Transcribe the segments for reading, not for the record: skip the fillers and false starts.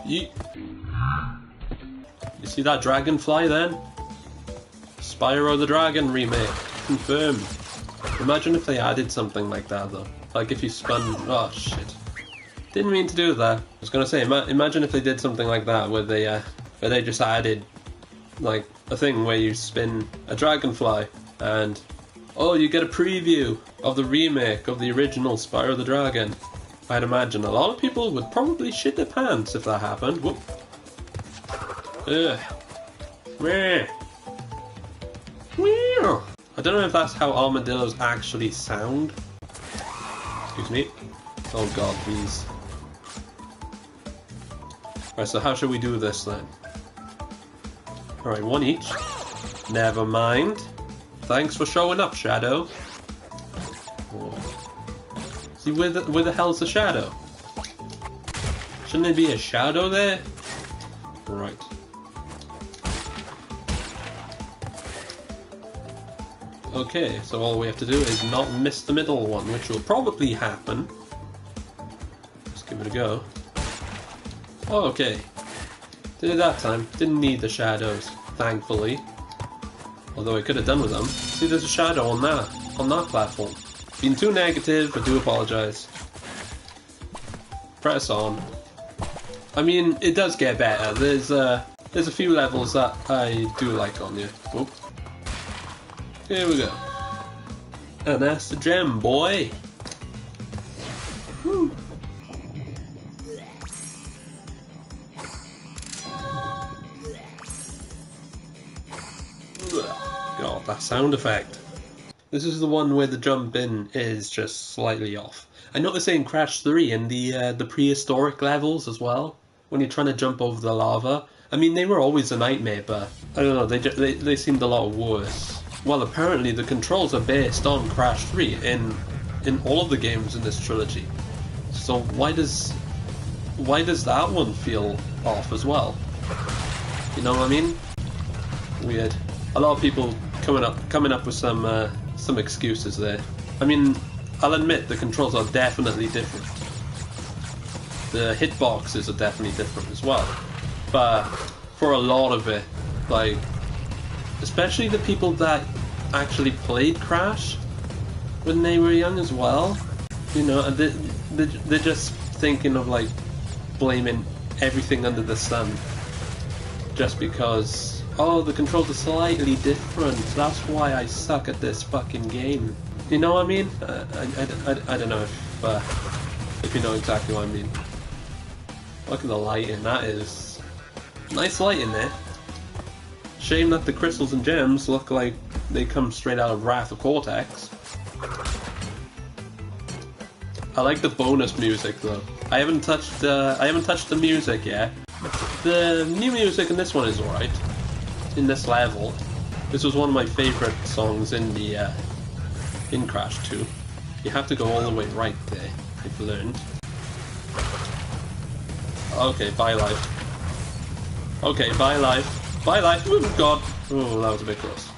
You see that dragonfly then? Spyro the Dragon remake. Confirmed. Imagine if they added something like that though. Like if you spun... Oh shit. Didn't mean to do that. I was gonna say, imagine if they did something like that where they just added like a thing where you spin a dragonfly and oh, you get a preview of the remake of the original Spyro the Dragon. I'd imagine a lot of people would probably shit their pants if that happened. Whoop. Ugh. Meh. I don't know if that's how armadillos actually sound. Excuse me. Oh god, please. Alright, so how should we do this then? Alright, one each. Never mind. Thanks for showing up, Shadow. Oh. See, where the hell's the shadow? Shouldn't there be a shadow there? Right. Okay, so all we have to do is not miss the middle one, which will probably happen. Let's give it a go. Oh, okay. Did it that time. Didn't need the shadows, thankfully. Although I could have done with them. See, there's a shadow on that platform. Being too negative, I do apologize. Press on. I mean, it does get better. There's a few levels that I do like on you. Oop. Here we go. And that's the gem, boy. Woo. God, that sound effect. This is the one where the jump in is just slightly off. I noticed it in Crash 3 in the prehistoric levels as well. When you're trying to jump over the lava. I mean, they were always a nightmare, but I don't know, they seemed a lot worse. Well, apparently the controls are based on Crash 3 in all of the games in this trilogy. So why does that one feel off as well? You know what I mean? Weird. A lot of people coming up with some excuses there. I mean, I'll admit the controls are definitely different. The hitboxes are definitely different as well. But for a lot of it, like, especially the people that actually played Crash when they were young as well, you know, they're just thinking of like blaming everything under the sun just because, oh, the controls are slightly different, that's why I suck at this fucking game. You know what I mean? I don't know if you know exactly what I mean. Look at the lighting, that is nice lighting there. Shame that the crystals and gems look like they come straight out of Wrath of Cortex. I like the bonus music though. I haven't touched the music yet. The new music in this one is alright. In this level, this was one of my favourite songs in the in Crash 2. You have to go all the way right there. I've learned. Okay, bye life. Okay, bye life. Bye life. Oh god. Oh, that was a bit close.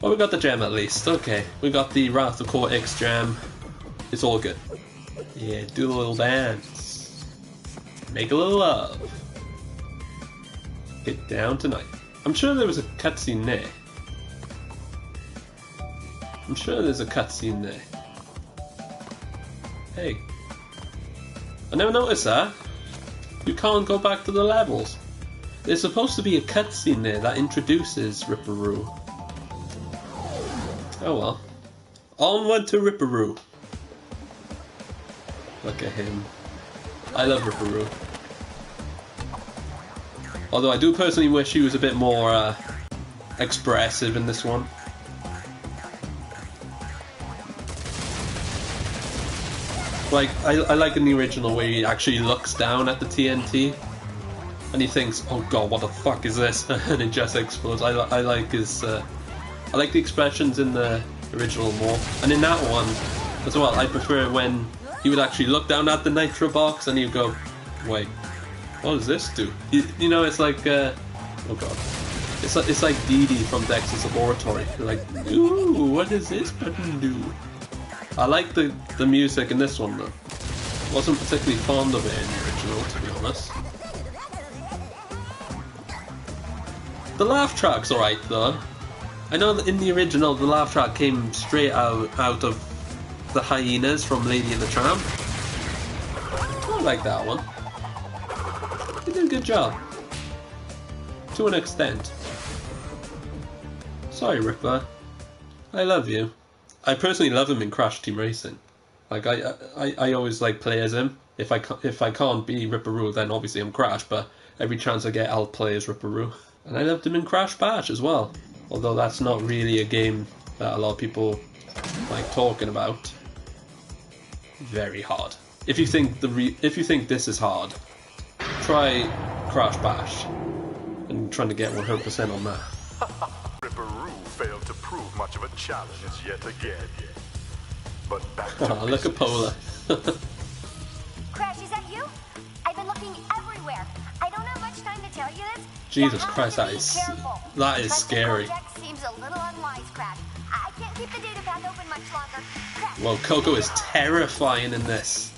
Well, we got the gem at least. Okay, we got the Wrath of Cortex gem. It's all good. Yeah, do a little dance. Make a little love. Get down tonight. I'm sure there was a cutscene there. I'm sure there's a cutscene there. Hey. I never noticed that. You can't go back to the levels. There's supposed to be a cutscene there that introduces Ripperoo. Oh well. Onward to Ripperoo. Look at him. I love Ripperoo. Although I do personally wish he was a bit more expressive in this one. Like, I like in the original where he actually looks down at the TNT and he thinks, oh god, what the fuck is this? And it just explodes. I like his I like the expressions in the original more, and in that one as well. I prefer when he would actually look down at the nitro box and he'd go, wait, what does this do? You know, it's like oh god, it's like Dee Dee from Dexter's Laboratory. You're like, ooh, what does this button do? I like the music in this one though. Wasn't particularly fond of it in the original, to be honest. The laugh track's alright though. I know that in the original the laugh track came straight out of the hyenas from Lady and the Tramp. I like that one. They did a good job. To an extent. Sorry, Ripper. I love you. I personally love him in Crash Team Racing. Like I always like play as him. If I can't be Ripperoo, then obviously I'm Crash. But every chance I get, I'll play as Ripperoo. And I loved him in Crash Bash as well. Although that's not really a game that a lot of people like talking about. Very hard. If you think this is hard, try Crash Bash and trying to get 100% on that. Ripperoo failed to prove much of a challenge yet again. But back to look at Polar. Crash, is that you? I've been looking everywhere. I don't have much time to tell you this. Jesus Christ, that is scary. Seems a little unwise, Crash. I can't keep the data path open much longer. Crash, Well, Coco is terrifying in this.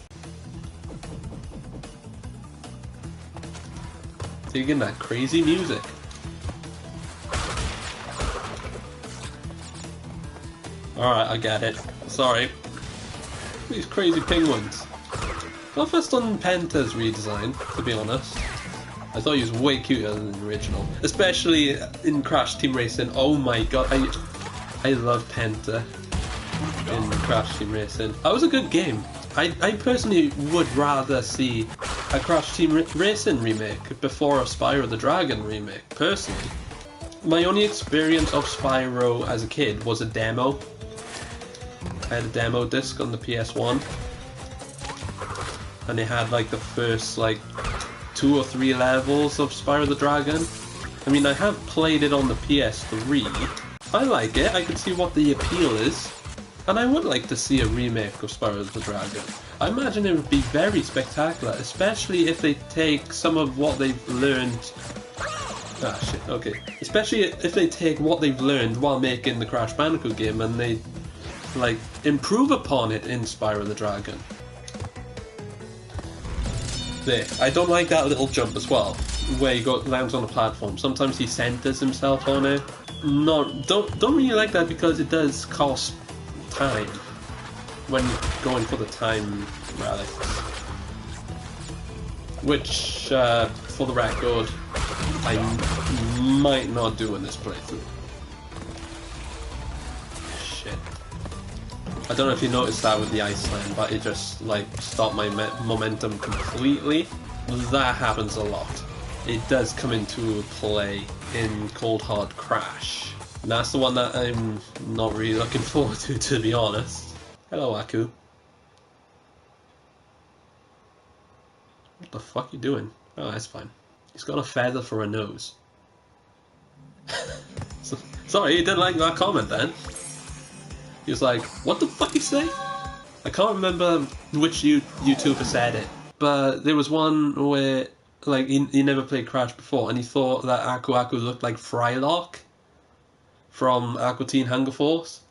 Digging that crazy music. Alright, I get it. Sorry. These crazy penguins. Not first on Penta's redesign, to be honest. I thought he was way cuter than the original. Especially in Crash Team Racing. Oh my god, I love Penta in Crash Team Racing. That was a good game. I personally would rather see a Crash Team Racing remake before a Spyro the Dragon remake, personally. My only experience of Spyro as a kid was a demo. I had a demo disc on the PS1. And it had like the first like 2 or 3 levels of Spyro the Dragon. I mean, I have played it on the PS3. I like it, I can see what the appeal is. And I would like to see a remake of Spyro the Dragon. I imagine it would be very spectacular, especially if they take some of what they've learned... Ah shit, okay. Especially if they take what they've learned while making the Crash Bandicoot game and they, like, improve upon it in Spyro the Dragon. There. I don't like that little jump as well, where he lands on a platform. Sometimes he centers himself on it. Don't really like that because it does cost time when going for the time relics. Which, for the record, I might not do in this playthrough. Shit. I don't know if you noticed that with the Iceland, but it just like stopped my momentum completely. That happens a lot. It does come into play in Cold Hard Crash. And that's the one that I'm not really looking forward to be honest. Hello, Aku. What the fuck you doing? Oh, that's fine. He's got a feather for a nose. Sorry, you didn't like that comment then. He was like, what the fuck you say? I can't remember which YouTuber said it, but there was one where like he never played Crash before and he thought that Aku looked like Frylock from Aqua Teen Hunger Force.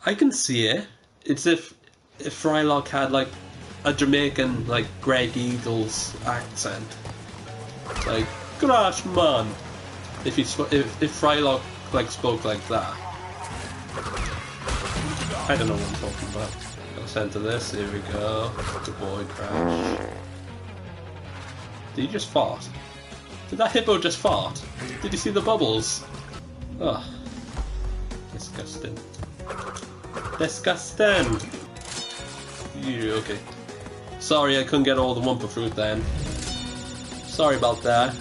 I can see it. It's if Frylock had like a Jamaican like Greg Eagles accent. Like, Crash man! If Frylock like spoke like that. I don't know what I'm talking about. Gotta center this, here we go. Good boy, Crash. Did he just fart? Did that hippo just fart? Did you see the bubbles? Ugh. Disgusting. Disgusting! Yeah, okay. Sorry I couldn't get all the Wumpa fruit then. Sorry about that.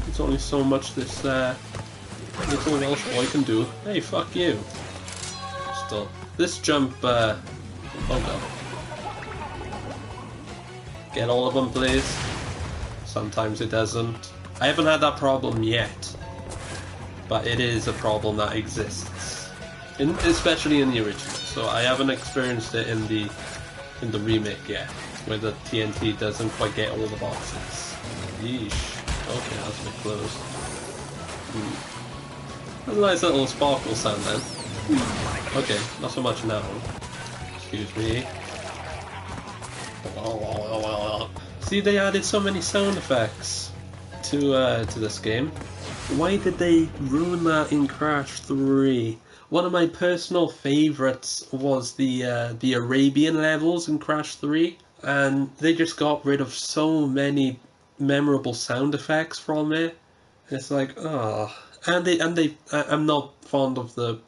There's only so much this little Welsh boy can do. Hey, fuck you. Still. This jump, oh god. Get all of them, please. Sometimes it doesn't. I haven't had that problem yet. But it is a problem that exists. Especially in the original. So I haven't experienced it in the remake yet. Where the TNT doesn't quite get all the boxes. Yeesh. Okay, that's a bit close. That's a nice little sparkle sound then. Okay, not so much now. Excuse me. See, they added so many sound effects to this game. Why did they ruin that in Crash 3? One of my personal favourites was the Arabian levels in Crash 3, and they just got rid of so many memorable sound effects from it. It's like, oh, I'm not fond of the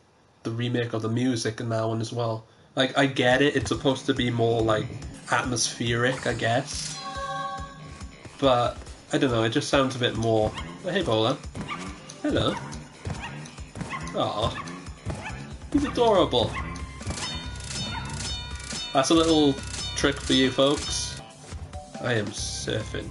remake of the music in that one as well. Like, I get it; it's supposed to be more like atmospheric, I guess, but I don't know. It just sounds a bit more. Oh, hey, Bola. Hello. Aw, he's adorable. That's a little trick for you folks. I am surfing.